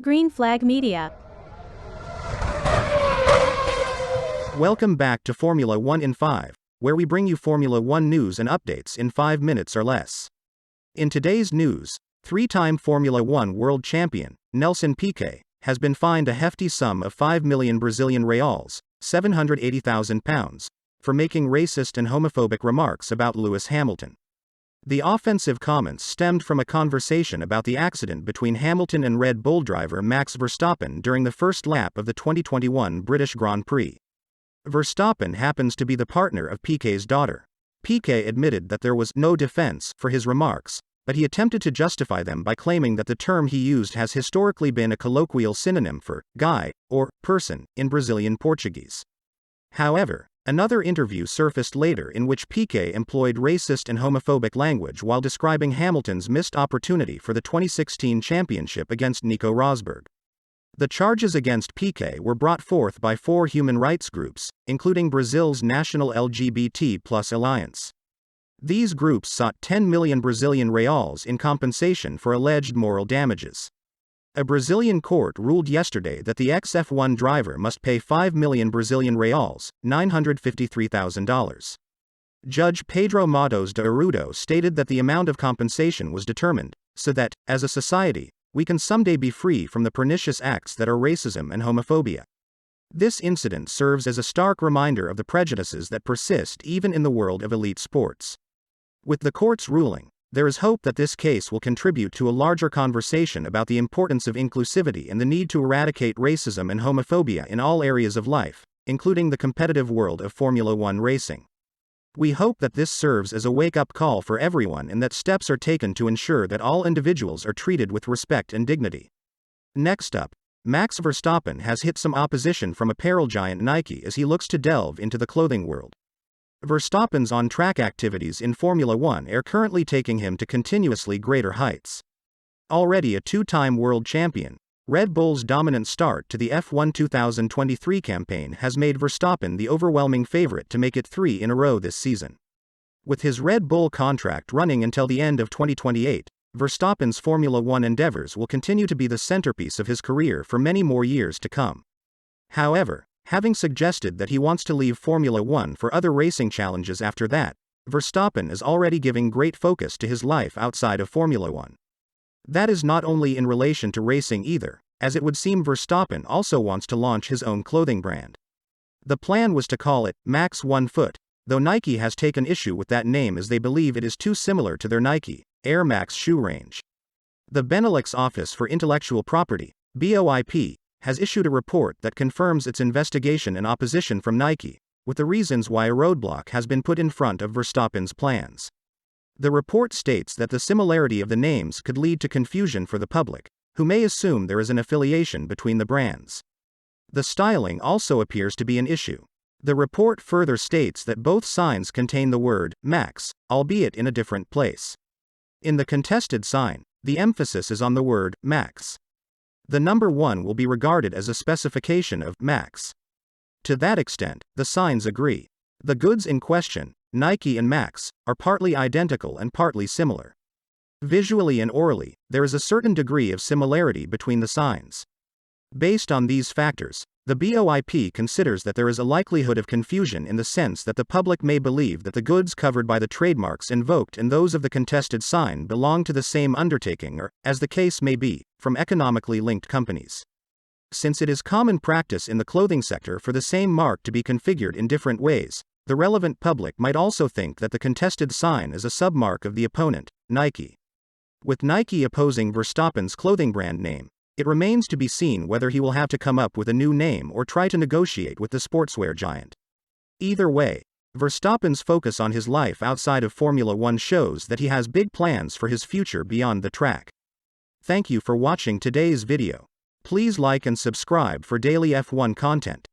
Green Flag Media. Welcome back to Formula 1 in 5, where we bring you Formula 1 news and updates in 5 minutes or less. In today's news, three-time Formula 1 world champion, Nelson Piquet, has been fined a hefty sum of 5 million Brazilian reals, £780,000, for making racist and homophobic remarks about Lewis Hamilton. The offensive comments stemmed from a conversation about the accident between Hamilton and Red Bull driver Max Verstappen during the first lap of the 2021 British Grand Prix. Verstappen happens to be the partner of Piquet's daughter. Piquet admitted that there was no defense for his remarks, but he attempted to justify them by claiming that the term he used has historically been a colloquial synonym for guy or person in Brazilian Portuguese. However, another interview surfaced later in which Piquet employed racist and homophobic language while describing Hamilton's missed opportunity for the 2016 championship against Nico Rosberg. The charges against Piquet were brought forth by 4 human rights groups, including Brazil's National LGBT+ Alliance. These groups sought 10 million Brazilian reals in compensation for alleged moral damages. A Brazilian court ruled yesterday that the ex-F1 driver must pay 5 million Brazilian reals, $953,000. Judge Pedro Matos de Arruda stated that the amount of compensation was determined so that, as a society, we can someday be free from the pernicious acts that are racism and homophobia. This incident serves as a stark reminder of the prejudices that persist even in the world of elite sports. With the court's ruling, there is hope that this case will contribute to a larger conversation about the importance of inclusivity and the need to eradicate racism and homophobia in all areas of life, including the competitive world of Formula 1 racing. We hope that this serves as a wake-up call for everyone and that steps are taken to ensure that all individuals are treated with respect and dignity. Next up, Max Verstappen has hit some opposition from apparel giant Nike as he looks to delve into the clothing world. Verstappen's on-track activities in Formula 1 are currently taking him to continuously greater heights. Already a 2-time world champion, Red Bull's dominant start to the F1 2023 campaign has made Verstappen the overwhelming favorite to make it 3 in a row this season. With his Red Bull contract running until the end of 2028, Verstappen's Formula 1 endeavors will continue to be the centerpiece of his career for many more years to come. However, having suggested that he wants to leave Formula 1 for other racing challenges after that, Verstappen is already giving great focus to his life outside of Formula 1. That is not only in relation to racing either, as it would seem Verstappen also wants to launch his own clothing brand. The plan was to call it Max 1 Foot, though Nike has taken issue with that name as they believe it is too similar to their Nike Air Max shoe range. The Benelux Office for Intellectual Property, BOIP, has issued a report that confirms its investigation and opposition from Nike, with the reasons why a roadblock has been put in front of Verstappen's plans. The report states that the similarity of the names could lead to confusion for the public, who may assume there is an affiliation between the brands. The styling also appears to be an issue. The report further states that both signs contain the word Max, albeit in a different place. In the contested sign, the emphasis is on the word Max. The number 1 will be regarded as a specification of Max. To that extent, the signs agree. The goods in question, Nike and Max, are partly identical and partly similar. Visually and orally, there is a certain degree of similarity between the signs. Based on these factors, the BOIP considers that there is a likelihood of confusion in the sense that the public may believe that the goods covered by the trademarks invoked and those of the contested sign belong to the same undertaking or, as the case may be, from economically linked companies. Since it is common practice in the clothing sector for the same mark to be configured in different ways, the relevant public might also think that the contested sign is a submark of the opponent, Nike. With Nike opposing Verstappen's clothing brand name, it remains to be seen whether he will have to come up with a new name or try to negotiate with the sportswear giant. Either way, Verstappen's focus on his life outside of Formula 1 shows that he has big plans for his future beyond the track. Thank you for watching today's video. Please like and subscribe for daily F1 content.